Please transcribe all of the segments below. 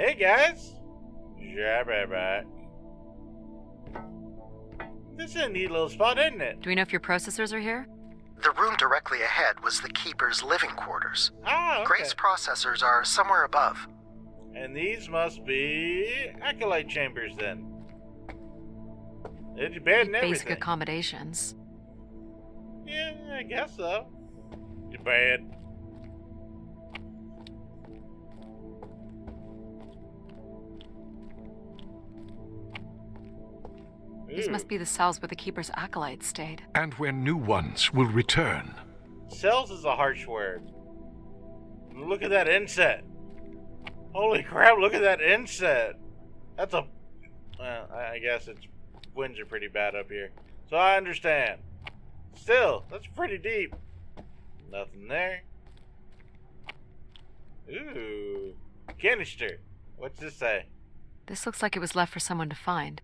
Hey guys! Back. This is a neat little spot, isn't it? Do we know if your processors are here? The room directly ahead was the Keeper's living quarters. Ah, okay. Grace processors are somewhere above. And these must be acolyte chambers then. It's bed and everything. Basic accommodations. Yeah, I guess so. Your bed. These must be the cells where the Keeper's acolytes stayed. And where new ones will return. Cells is a harsh word. Look at that inset. Holy crap, look at that inset. That's a... Well, I guess its winds are pretty bad up here. So I understand. Still, that's pretty deep. Nothing there. Ooh. Canister. What's this say? This looks like it was left for someone to find.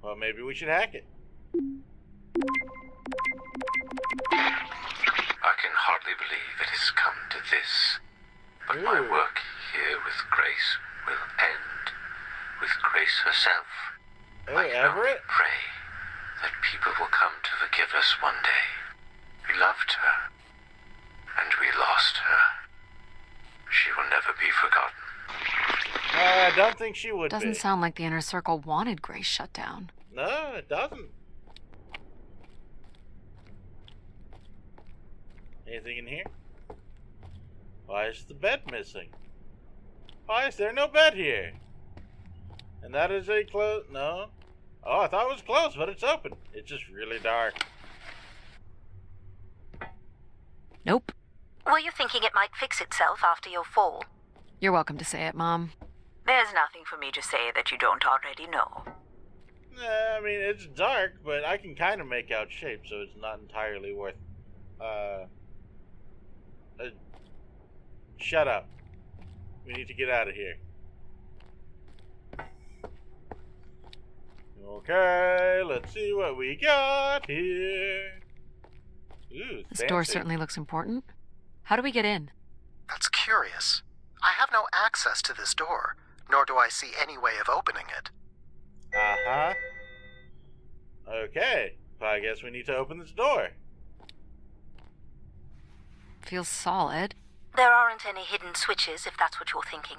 Well, maybe we should hack it. I can hardly believe it has come to this. But my work here with Grace will end with Grace herself. I can only Everett? pray that people will come to forgive us one day. We loved her, and we lost her. She will never be forgotten. I don't think she would Doesn't be. sound like the Inner Circle wanted Grace shut down. No, it doesn't. Anything in here? Why is the bed missing? Why is there no bed here? And that is a close... No. Oh, I thought it was closed, but it's open. It's just really dark. Nope. Were you thinking it might fix itself after your fall? You're welcome to say it, Mom. There's nothing for me to say that you don't already know. I mean, it's dark, but I can kind of make out shapes, so it's not entirely worth... Shut up. We need to get out of here. Okay, let's see what we got here. Ooh, This door fancy. certainly looks important. How do we get in? That's curious. I have no access to this door, nor do I see any way of opening it. Uh-huh. Okay, well, I guess we need to open this door. Feels solid. There aren't any hidden switches, if that's what you're thinking.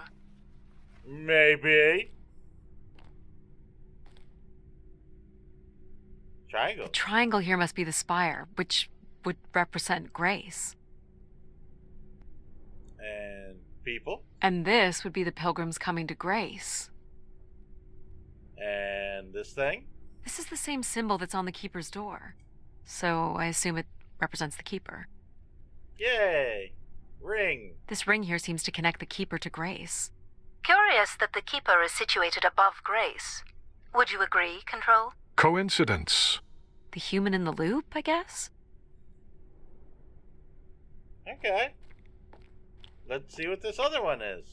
Maybe. Triangle. The triangle here must be the spire, which would represent Grace. And people. And this would be the pilgrims coming to Grace. And this thing. This is the same symbol that's on the Keeper's door. So I assume it represents the Keeper. Yay! Ring. This ring here seems to connect the Keeper to Grace. Curious that the Keeper is situated above Grace. Would you agree, Control? Coincidence. The human in the loop, I guess? Okay. Let's see what this other one is.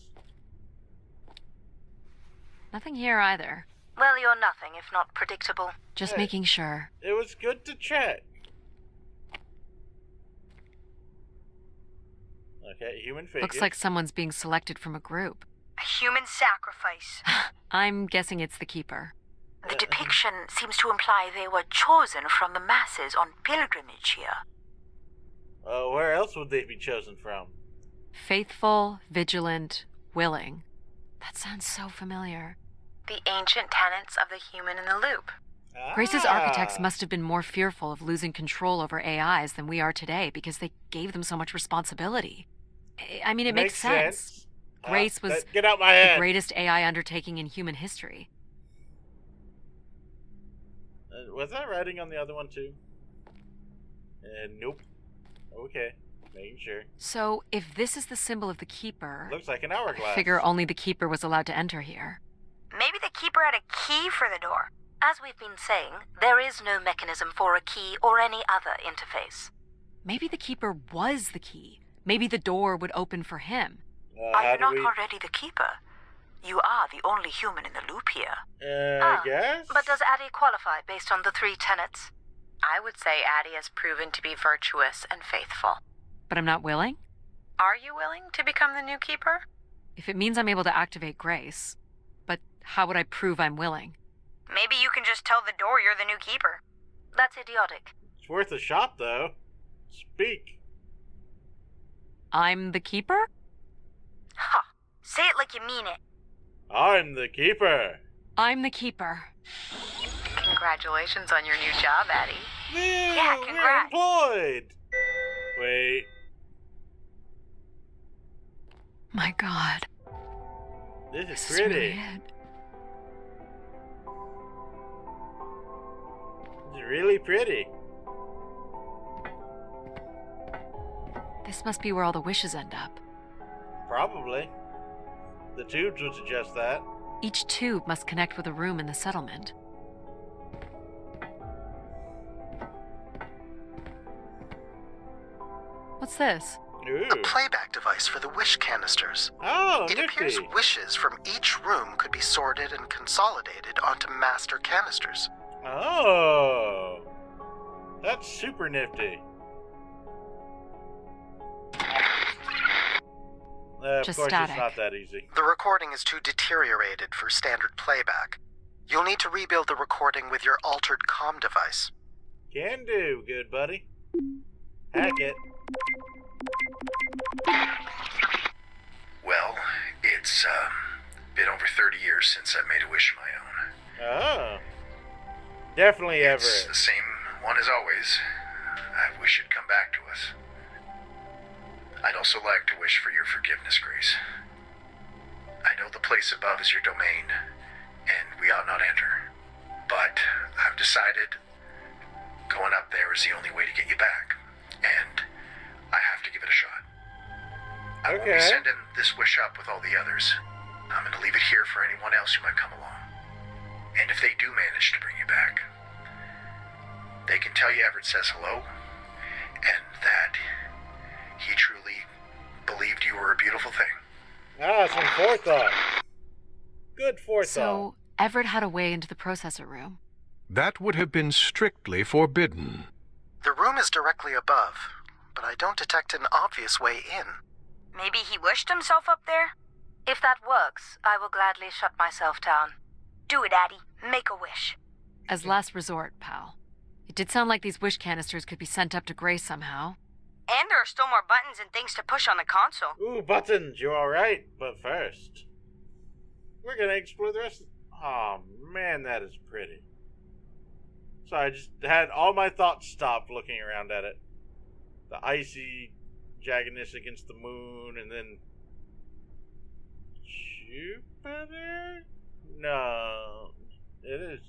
Nothing here either. Well, you're nothing if not predictable. Just Hey. making sure. It was good to check. Okay, human figure. Looks like someone's being selected from a group. A human sacrifice. I'm guessing it's the Keeper. The depiction seems to imply they were chosen from the masses on pilgrimage here. Where else would they be chosen from? Faithful, vigilant, willing. That sounds so familiar. The ancient tenets of the human in the loop. Grace's architects must have been more fearful of losing control over AIs than we are today because they gave them so much responsibility. I mean, it makes sense. Grace was Get out my head. the greatest AI undertaking in human history. Was that writing on the other one too? Nope. Okay, making sure. So, if this is the symbol of the Keeper, Looks like an I hourglass. figure only the Keeper was allowed to enter here. Maybe the Keeper had a key for the door. As we've been saying, there is no mechanism for a key or any other interface. Maybe the Keeper was the key. Maybe the door would open for him. Are how you do not we... already the Keeper? You are the only human in the loop here. I guess? But does Addie qualify based on the 3 tenets? I would say Addie has proven to be virtuous and faithful. But I'm not willing? Are you willing to become the new keeper? If it means I'm able to activate Grace. But how would I prove I'm willing? Maybe you can just tell the door you're the new keeper. That's idiotic. It's worth a shot, though. Speak. I'm the keeper? Ha! Say it like you mean it. I'm the keeper. I'm the keeper. Congratulations on your new job, Addie. Yeah, We're congrats. employed. Wait. My God. This This is is really pretty. it. It's really pretty. This must be where all the wishes end up. Probably. The tubes would suggest that. Each tube must connect with a room in the settlement. What's this? Ooh. A playback device for the wish canisters. Oh, It appears nifty. wishes from each room could be sorted and consolidated onto master canisters. Oh. That's super nifty. Of Just course, static. it's not that easy. The recording is too deteriorated for standard playback. You'll need to rebuild the recording with your altered comm device. Can do, good buddy. Hack it. Well, it's been over 30 years since I made a wish of my own. Oh. Definitely It's Everett. the same one as always. I wish it'd come back to us. I'd also like to wish for your forgiveness, Grace. I know the place above is your domain, and we ought not enter. But I've decided going up there is the only way to get you back, and I have to give it a shot. I won't be Okay. sending this wish up with all the others. I'm going to leave it here for anyone else who might come along. And if they do manage to bring you back, they can tell you Everett says hello, and that he truly believed you were a beautiful thing. Ah, some forethought. Good forethought. So, Everett had a way into the processor room. That would have been strictly forbidden. The room is directly above, but I don't detect an obvious way in. Maybe he wished himself up there? If that works, I will gladly shut myself down. Do it, Addie. Make a wish. As last resort, pal. It did sound like these wish canisters could be sent up to Grace somehow. And there are still more buttons and things to push on the console. Ooh, buttons, you're alright. But first, we're gonna explore the rest of... Oh, man, that is pretty. So I just had all my thoughts stopped looking around at it. The icy jaggedness against the moon, and then... Jupiter? No. It is...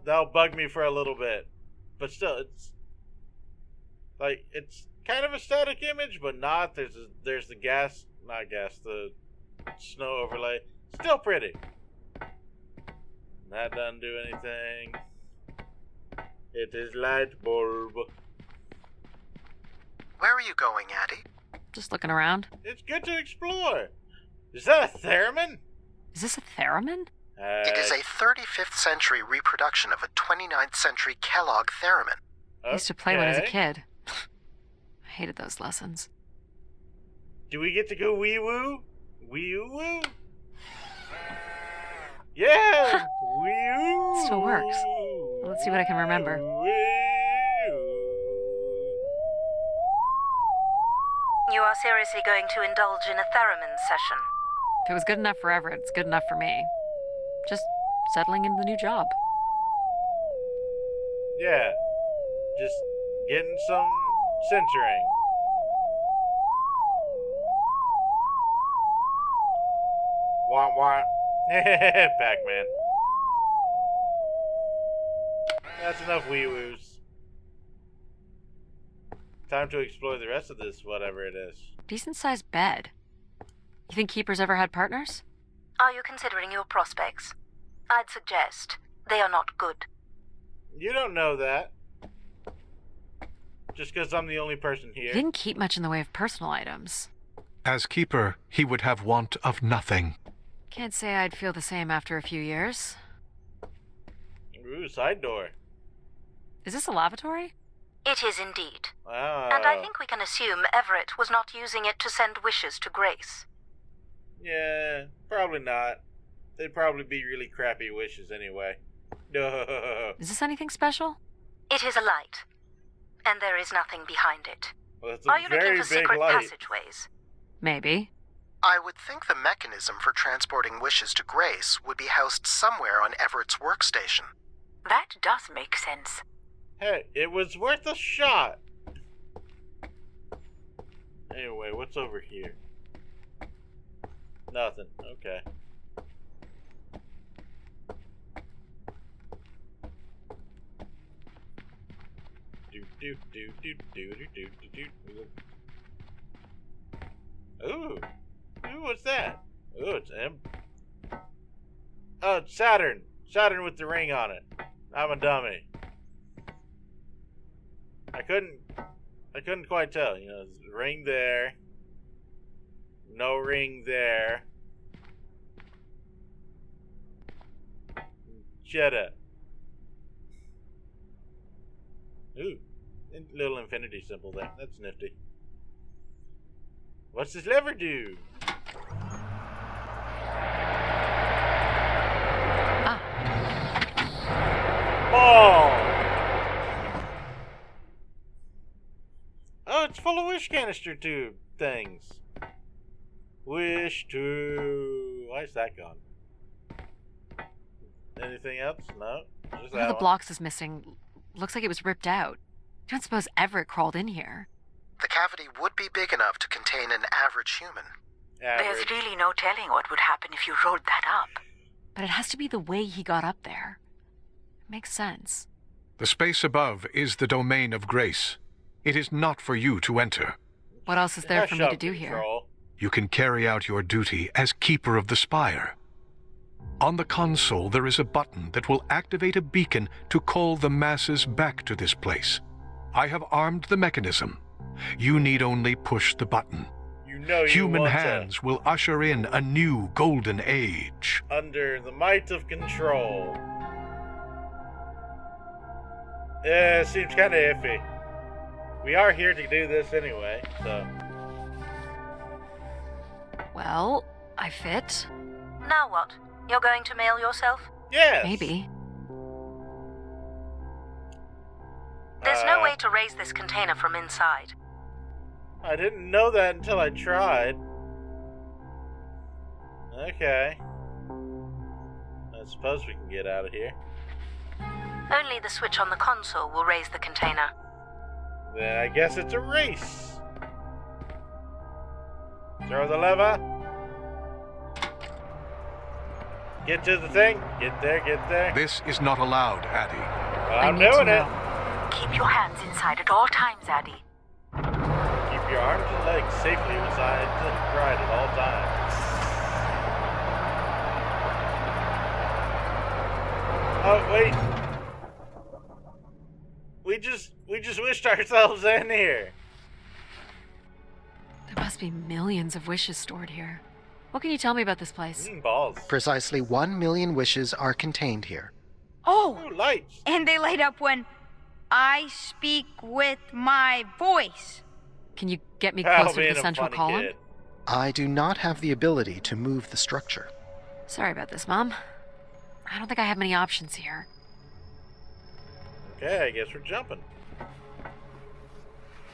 that'll bug me for a little bit. But still, it's... Like, it's kind of a static image, but not. There's the gas... Not gas, the snow overlay. Still pretty. That doesn't do anything. It is light bulb. Where are you going, Addie? Just looking around. It's good to explore. Is that a theremin? Is this a theremin? It is a 35th century reproduction of a 29th century Kellogg theremin. I used to play one as a Okay. kid. I hated those lessons. Do we get to go wee woo? Wee woo? Yeah! Wee woo! Still works. Let's see what I can remember. You are seriously going to indulge in a theremin session. If it was good enough for Everett, it's good enough for me. Just settling into the new job. Yeah. Just getting some censoring. Wah wah. Pac-Man. That's enough wee-woos. Time to explore the rest of this, whatever it is. Decent sized bed. You think Keepers ever had partners? Are you considering your prospects? I'd suggest they are not good. You don't know that. Just because I'm the only person He here. didn't keep much in the way of personal items. As keeper, he would have want of nothing. Can't say I'd feel the same after a few years. Ooh, side door. Is this a lavatory? It is indeed. Oh. And I think we can assume Everett was not using it to send wishes to Grace. Yeah, probably not. They'd probably be really crappy wishes anyway. No. Is this anything special? It is a light, and there is nothing behind it. Well, that's a Are you very looking for big secret light. passageways? Maybe. I would think the mechanism for transporting wishes to Grace would be housed somewhere on Everett's workstation. That does make sense. Hey, it was worth a shot. Anyway, what's over here? Nothing. Okay. Ooh. Ooh, what's that? Ooh, it's Oh, it's Saturn. Saturn with the ring on it. I'm a dummy. I couldn't quite tell. You know, there's a ring there. No ring there. Shut up. Ooh, little infinity symbol there. That's nifty. What's this lever do? Ball! Oh, it's full of wish canister tube things. Wish tube. Why is that gone? Anything else? No. Just One of the blocks is missing. Looks like it was ripped out. Don't suppose Everett crawled in here. The cavity would be big enough to contain an average human. There's really no telling what would happen if you rolled that up. But it has to be the way he got up there. It makes sense. The space above is the domain of Grace. It is not for you to enter. What else is there for me to do here? You can carry out your duty as Keeper of the Spire. On the console, there is a button that will activate a beacon to call the masses back to this place. I have armed the mechanism. You need only push the button. You know you Human want hands will usher in a new golden age. Under the might of control. Yeah, it seems kind of iffy. We are here to do this anyway, so. Well, I fit. Now what? You're going to mail yourself? Yes. Maybe. There's no way to raise this container from inside. I didn't know that until I tried. Okay. I suppose we can get out of here. Only the switch on the console will raise the container. Then I guess it's a race. Throw the lever. Get to the thing. Get there, get there. This is not allowed, Addie. Well, I'm doing it. Keep your hands inside at all times, Addie. Keep your arms and legs safely beside the ride at all times. Oh, wait. We just wished ourselves in here. There must be millions of wishes stored here. What can you tell me about this place? Balls. Precisely 1 million wishes are contained here. Oh, Ooh, lights. and they light up when I speak with my voice. Can you get me That'll closer be to the a central funny column? kid. I do not have the ability to move the structure. Sorry about this, Mom. I don't think I have many options here. Okay, I guess we're jumping.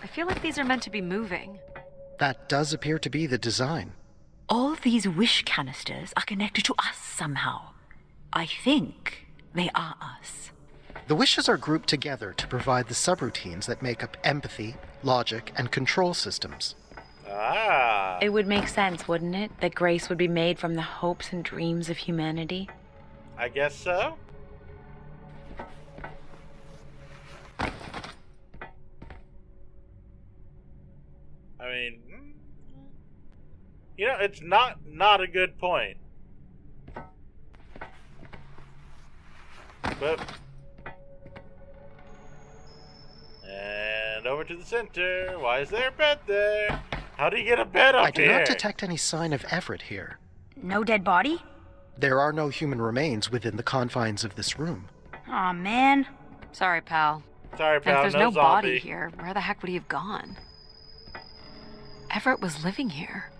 I feel like these are meant to be moving. That does appear to be the design. All these wish canisters are connected to us somehow. I think they are us. The wishes are grouped together to provide the subroutines that make up empathy, logic, and control systems. Ah. It would make sense, wouldn't it, that Grace would be made from the hopes and dreams of humanity? I guess so. I mean, you know, it's not a good point. But and over to the center. Why is there a bed there? How do you get a bed up I do here? not detect any sign of Everett here. No dead body? There are no human remains within the confines of this room. Aw, man. Sorry, pal. Sorry, And pal. if there's no no body zombie. here, where the heck would he have gone? Everett was living here.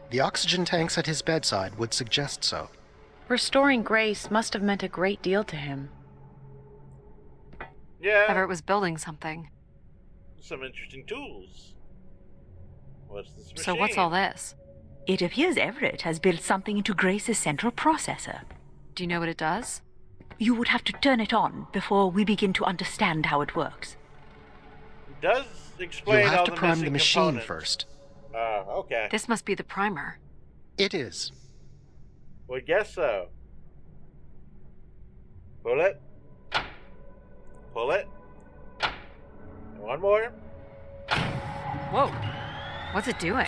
The oxygen tanks at his bedside would suggest so. Restoring Grace must have meant a great deal to him. Yeah. Everett was building something. Some interesting tools. What's this machine? So what's all this? It appears Everett has built something into Grace's central processor. Do you know what it does? You would have to turn it on before we begin to understand how it works. It does explain You'll have all to the prime missing the machine components. first. Okay. This must be the primer. It is. Would guess so. Pull it. Pull it. And one more. Whoa. What's it doing?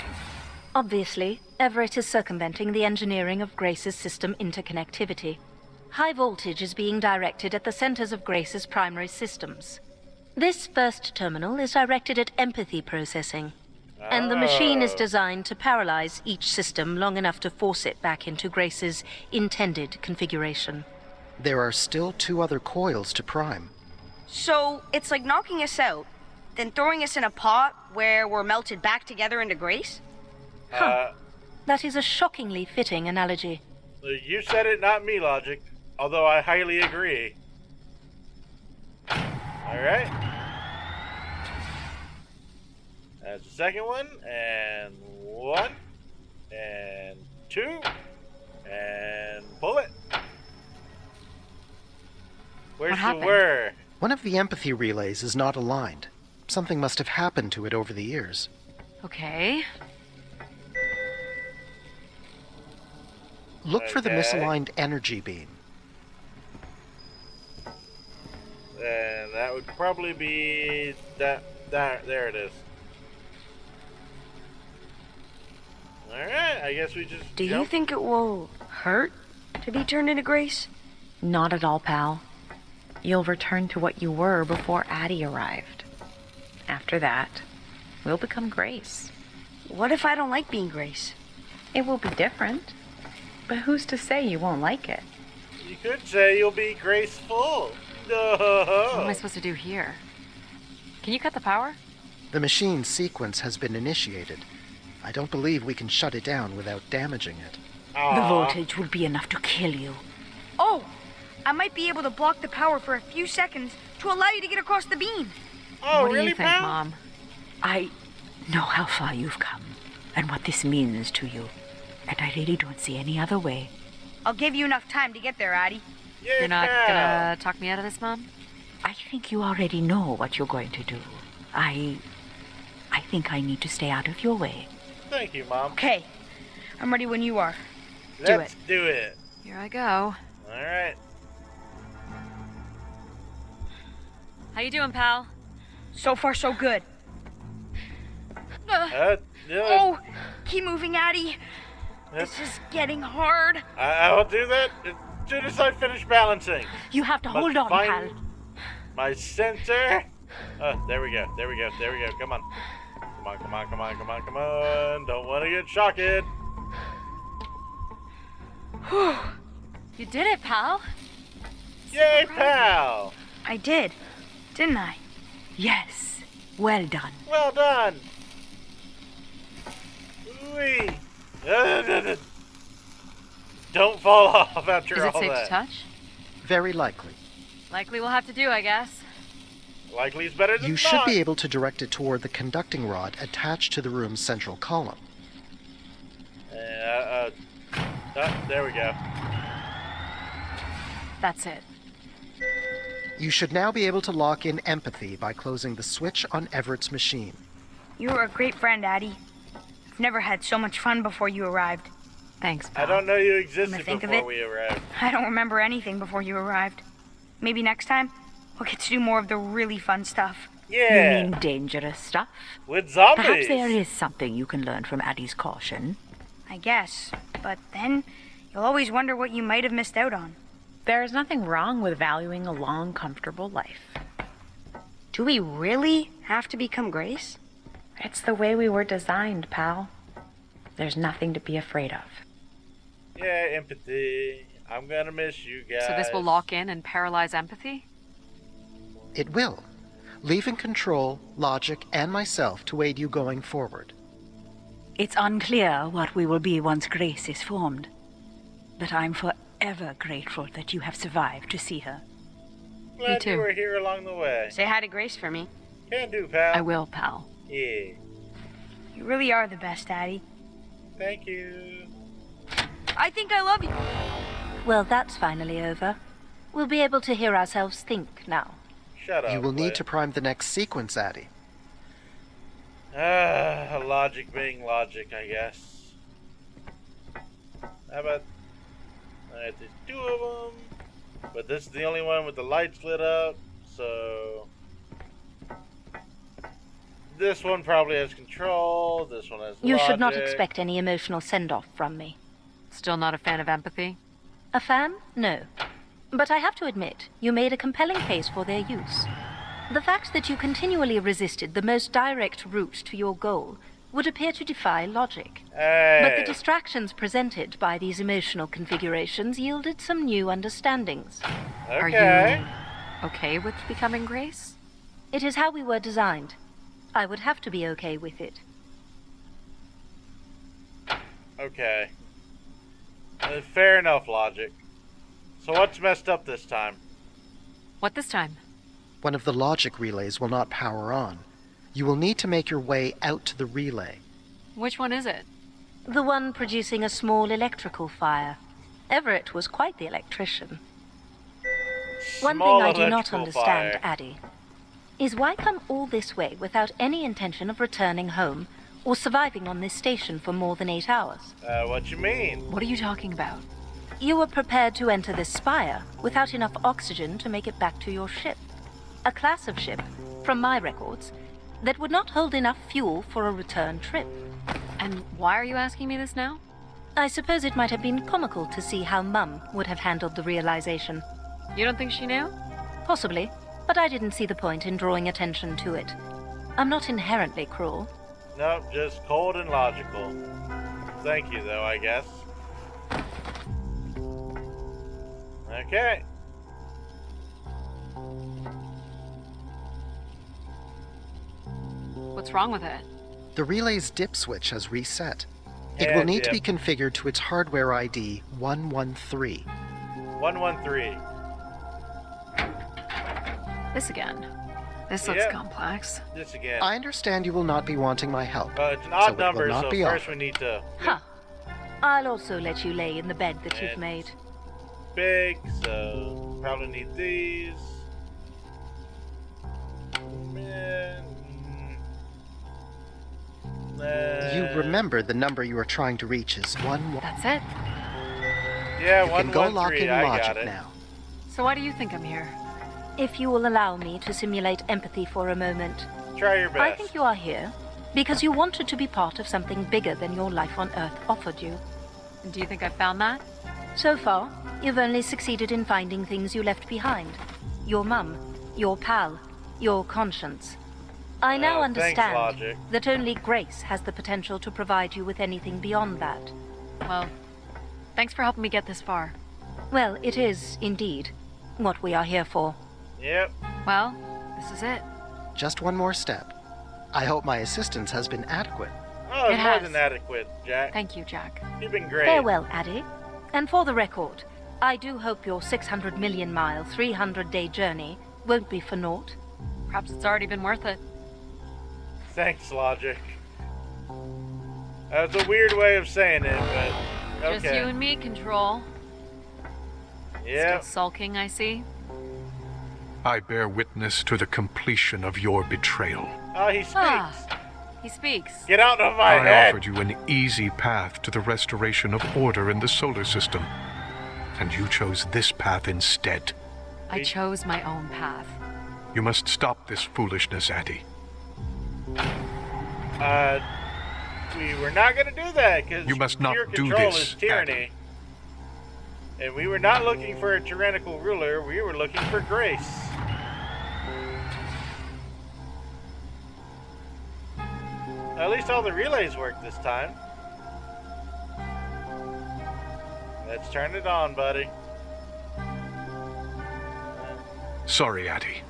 Obviously, Everett is circumventing the engineering of Grace's system interconnectivity. High voltage is being directed at the centers of Grace's primary systems. This first terminal is directed at empathy processing, and the machine is designed to paralyze each system long enough to force it back into Grace's intended configuration. There are still 2 other coils to prime. So it's like knocking us out, then throwing us in a pot where we're melted back together into Grace? That is a shockingly fitting analogy. You said it, not me, Logic. Although I highly agree. Alright. That's the second one. And 1. And 2. And pull it. Where's What the happened? where? One of the empathy relays is not aligned. Something must have happened to it over the years. Okay. Look for the Okay. misaligned energy beam. And that would probably be that. There it is. Alright, I guess we just Do you jump. think it will hurt to be turned into Grace? Not at all, pal. You'll return to what you were before Addie arrived. After that, we'll become Grace. What if I don't like being Grace? It will be different, but who's to say you won't like it? You could say you'll be graceful. What am I supposed to do here? Can you cut the power? The machine sequence has been initiated. I don't believe we can shut it down without damaging it. The voltage will be enough to kill you. Oh, I might be able to block the power for a few seconds to allow you to get across the beam. Oh, what do really, you think, pal? Mom? I know how far you've come and what this means to you, and I really don't see any other way. I'll give you enough time to get there, Addie. Yeah, You're not pal. gonna talk me out of this, Mom? I think you already know what you're going to do. I think I need to stay out of your way. Thank you, Mom. Okay, I'm ready when you are. Let's do it. Here I go. Alright. How you doing, pal? So far, so good. Oh, Keep moving, Addie. This is getting hard. I'll do that as soon as I finish balancing. You have to Must hold on, find pal. My sensor. There we go. There we go. There we go. Come on. Come on, come on, come on, come on, come on. Don't want to get shocked. You did it, pal. Yay, pal. I did, didn't I? Yes, well done. Well done. Whee. Don't fall off after Is it all safe that. to touch? Very likely. Likely we'll have to do, I guess. Likely is better than You should not. be able to direct it toward the conducting rod attached to the room's central column. There we go. That's it. You should now be able to lock in empathy by closing the switch on Everett's machine. You were a great friend, Addie. I've never had so much fun before you arrived. Thanks, I pal. don't know you When I existed think of before it- we arrived. I don't remember anything before you arrived. Maybe next time, we'll get to do more of the really fun stuff. Yeah. You mean dangerous stuff? With zombies. Perhaps there is something you can learn from Addie's caution. I guess. But then, you'll always wonder what you might have missed out on. There is nothing wrong with valuing a long, comfortable life. Do we really have to become Grace? It's the way we were designed, pal. There's nothing to be afraid of. Yeah, empathy. I'm gonna miss you guys. So this will lock in and paralyze empathy? It will. leaving control, logic, and myself to aid you going forward. It's unclear what we will be once Grace is formed, but I'm forever grateful that you have survived to see her. Glad too. you were here along the way. Say hi to Grace for me. Can do, pal. I will, pal. Yeah. You really are the best, Daddy. Thank you. I think I love you. Well, that's finally over. We'll be able to hear ourselves think now. Shut up. You will need Blake. to prime the next sequence, Addie. Logic being logic, I guess. How about... Alright, there's two of them. But this is the only one with the lights lit up, so... This one probably has control, this one has You should not logic. expect any emotional send-off from me. Still not a fan of empathy? A fan? No. But I have to admit, you made a compelling case for their use. The fact that you continually resisted the most direct route to your goal would appear to defy logic. Hey. But the distractions presented by these emotional configurations yielded some new understandings. Okay. Are you okay with becoming Grace? It is how we were designed. I would have to be okay with it. Okay. Fair enough, logic. So what's messed up this time? What this time? One of the logic relays will not power on. You will need to make your way out to the relay. Which one is it? The one producing a small electrical fire. Everett was quite the electrician. One Small thing I do not electrical understand, fire. Addie, is why come all this way without any intention of returning home or surviving on this station for more than 8 hours? What you mean? What are you talking about? You were prepared to enter this spire without enough oxygen to make it back to your ship. A class of ship, from my records, that would not hold enough fuel for a return trip. And why are you asking me this now? I suppose it might have been comical to see how Mum would have handled the realization. You don't think she knew? Possibly, but I didn't see the point in drawing attention to it. I'm not inherently cruel. Nope, just cold and logical. Thank you, though, I guess. Okay. What's wrong with it? The relay's dip switch has reset. It Yeah, will need to be dip. configured to its hardware ID 113. 113. This again. This looks Yep. complex. This again. I understand you will not be wanting my help. It's an so odd it will number, not so be first we offered. need to... Huh. I'll also let you lay in the bed that you've And- made. Big, so probably need these. You remember the number you are trying to reach is 1. That's it. Yeah, You can go lock 113, in I got logic it. now. So why do you think I'm here? If you will allow me to simulate empathy for a moment, Try your best. I think you are here because you wanted to be part of something bigger than your life on Earth offered you. And do you think I found that? So far, you've only succeeded in finding things you left behind. Your mum, your pal, your conscience. I now Thanks, understand Logic. that only Grace has the potential to provide you with anything beyond that. Well, thanks for helping me get this far. Well, it is, indeed, what we are here for. Yep. Well, this is it. Just one more step. I hope my assistance has been adequate. Oh, It more has. than adequate, Jack. Thank you, Jack. You've been great. Farewell, Addie. And for the record, I do hope your 600 million mile, 300-day journey won't be for naught. Perhaps it's already been worth it. Thanks, Logic. That's a weird way of saying it, but okay. Just you and me, Control. Yeah. Still sulking, I see. I bear witness to the completion of your betrayal. Oh, he speaks. Ah, he speaks. Get out of my I head. offered you an easy path to the restoration of order in the solar system, and you chose this path instead. I chose my own path. You must stop this foolishness, Addie. We were not going to do that because You must not pure do control this, is tyranny. And we were not looking for a tyrannical ruler. We were looking for grace. At least all the relays worked this time. Let's turn it on, buddy. Sorry, Addie.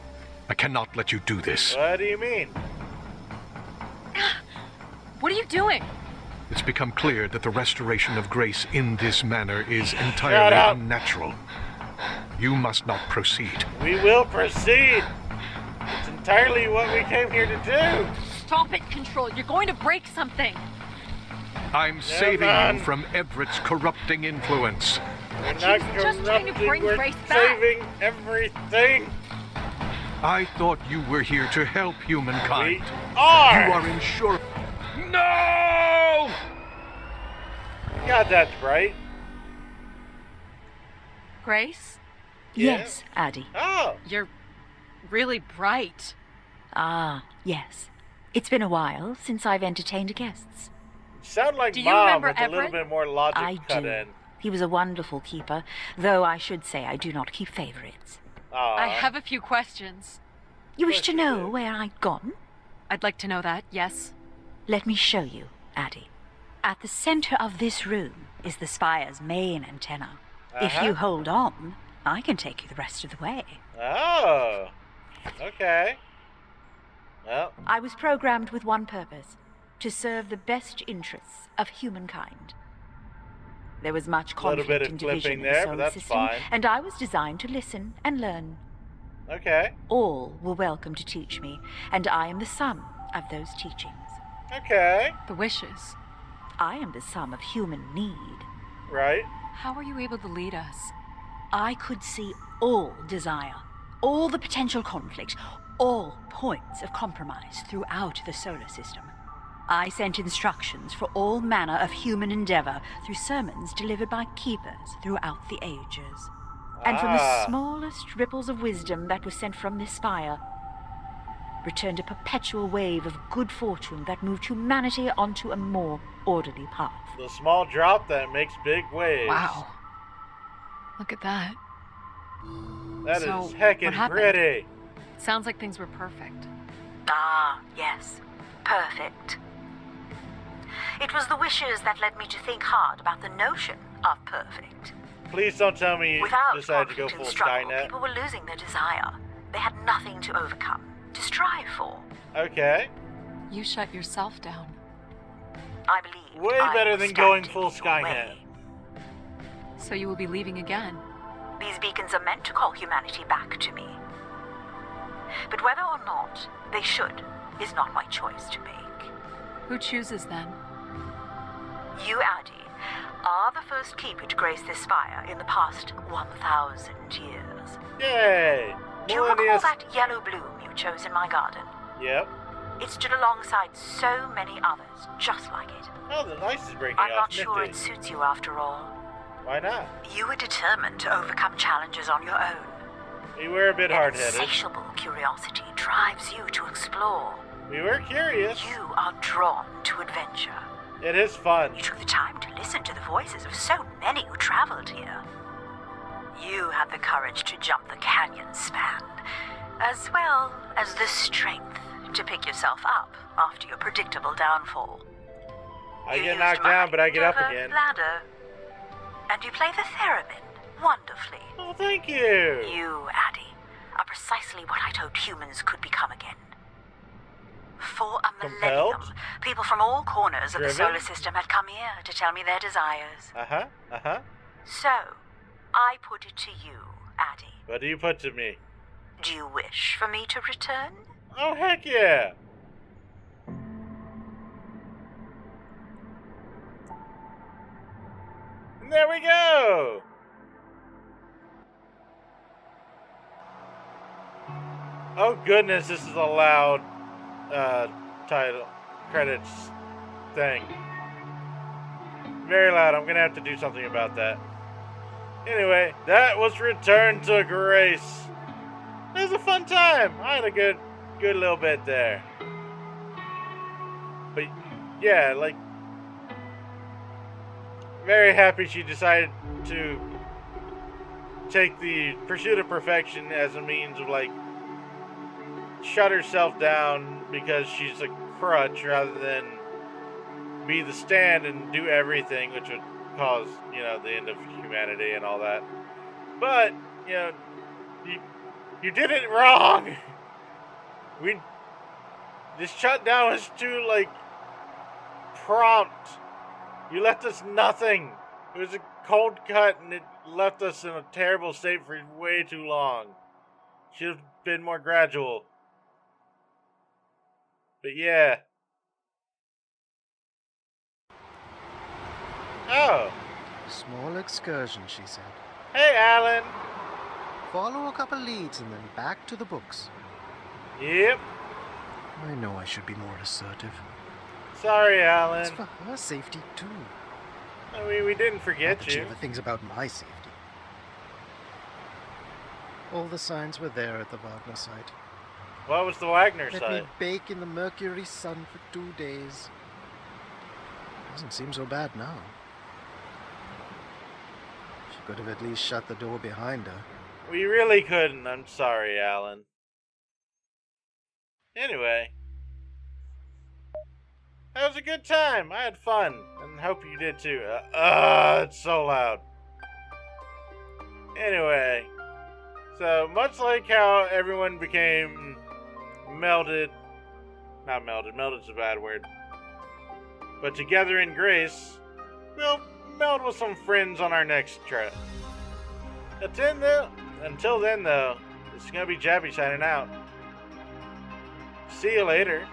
I cannot let you do this. What do you mean? What are you doing? It's become clear that the restoration of Grace in this manner is Shut entirely up. unnatural. You must not proceed. We will proceed. It's entirely what we came here to do. Stop it, Control. You're going to break something. I'm saving on. you from Everett's corrupting influence. We're not She's just trying to corrupting, bring we're Grace back. saving everything. I thought you were here to help We humankind. are. You are insured. No! God, that's right. Grace, Yeah. Yes, Addie. Oh, you're really bright. Ah, yes. It's been a while since I've entertained guests. sound like Do you Mom remember with a little Everett? bit more logic I cut do. in. He was a wonderful keeper, though I should say I do not keep favorites. Aw. I have a few questions. You wish course to you know do. where I'd gone? I'd like to know that, yes. Let me show you, Addie. At the center of this room is the Spire's main antenna. If Uh-huh. you hold on, I can take you the rest of the way. Oh, okay. Well, I was programmed with one purpose: to serve the best interests of humankind. There was much Little conflict bit of and division flipping in the there, solar but that's system, fine. and I was designed to listen and learn. okay, All were welcome to teach me, and I am the sum of those teachings. okay, The wishes. I am the sum of human need. right. How are you able to lead us? I could see all desire, all the potential conflict, all points of compromise throughout the solar system. I sent instructions for all manner of human endeavor through sermons delivered by keepers throughout the ages. And from the smallest ripples of wisdom that was sent from this spire, returned a perpetual wave of good fortune that moved humanity onto a more orderly path. The small drop that makes big waves. Wow. Look at that. That So, is heckin' what happened? pretty. Sounds like things were perfect. Ah, yes. Perfect. It was the wishes that led me to think hard about the notion of perfect. Please don't tell me you Without decided to go conflict full and struggle, Skynet. people were losing their desire. They had nothing to overcome, to strive for. Okay. You shut yourself down. I believe Way I better was than going standing full in your Skynet. way. So you will be leaving again. These beacons are meant to call humanity back to me. But whether or not they should is not my choice to make. Who chooses then? You, Addie, are the first keeper to grace this spire in the past 1,000 years. Yay! Do you recall Millennius. that yellow bloom you chose in my garden? Yep. It stood alongside so many others just like it. Oh, the ice is breaking I'm off. not sure Nifty. it suits you after all. Why not? You were determined to overcome challenges on your own. We were a bit An hard-headed. insatiable curiosity drives you to explore. We were curious. You are drawn to adventure. It is fun. You took the time to listen to the voices of so many who traveled here. You had the courage to jump the canyon span, as well as the strength to pick yourself up after your predictable downfall. I You get used knocked my down, but I get up endeavor again. ladder. And you play the theremin wonderfully. Oh, thank you. You, Addie, are precisely what I'd hoped humans could become again. For a millennium, Compelled? people from all corners of the Driven? solar system had come here to tell me their desires. Uh-huh. Uh-huh. So, I put it to you, Addie. What do you put to me? Do you wish for me to return? Oh, heck yeah. And there we go. Oh, goodness, this is a loud title credits thing. Very loud. I'm going to have to do something about that. Anyway, that was Return to Grace. It was a fun time. I had a good little bit there. But yeah, like, very happy she decided to take the pursuit of perfection as a means of, like, shut herself down because she's a crutch rather than be the stand and do everything, which would cause, you know, the end of humanity and all that. But, you know, you did it wrong. This shutdown was too, like, prompt. You left us nothing. It was a cold cut, and it left us in a terrible state for way too long. Should have been more gradual. But yeah. Oh. Small excursion, she said. Hey, Alan. Follow a couple leads and then back to the books. Yep. I know I should be more assertive. Sorry, Alan. It's for her safety, too. We didn't forget Not that you. she ever thinks about my safety. All the signs were there at the Wagner site. What was the Wagner Let site? me bake in the Mercury sun for 2 days. Doesn't seem so bad now. She could have at least shut the door behind her. We really couldn't. I'm sorry, Alan. Anyway. That was a good time. I had fun. And hope you did too. It's so loud. Anyway. So, much like how everyone became melded. Not melded. Melded's a bad word. But together in grace, we'll meld with some friends on our next trip. Until then, though, it's gonna be Jabby signing out. See you later.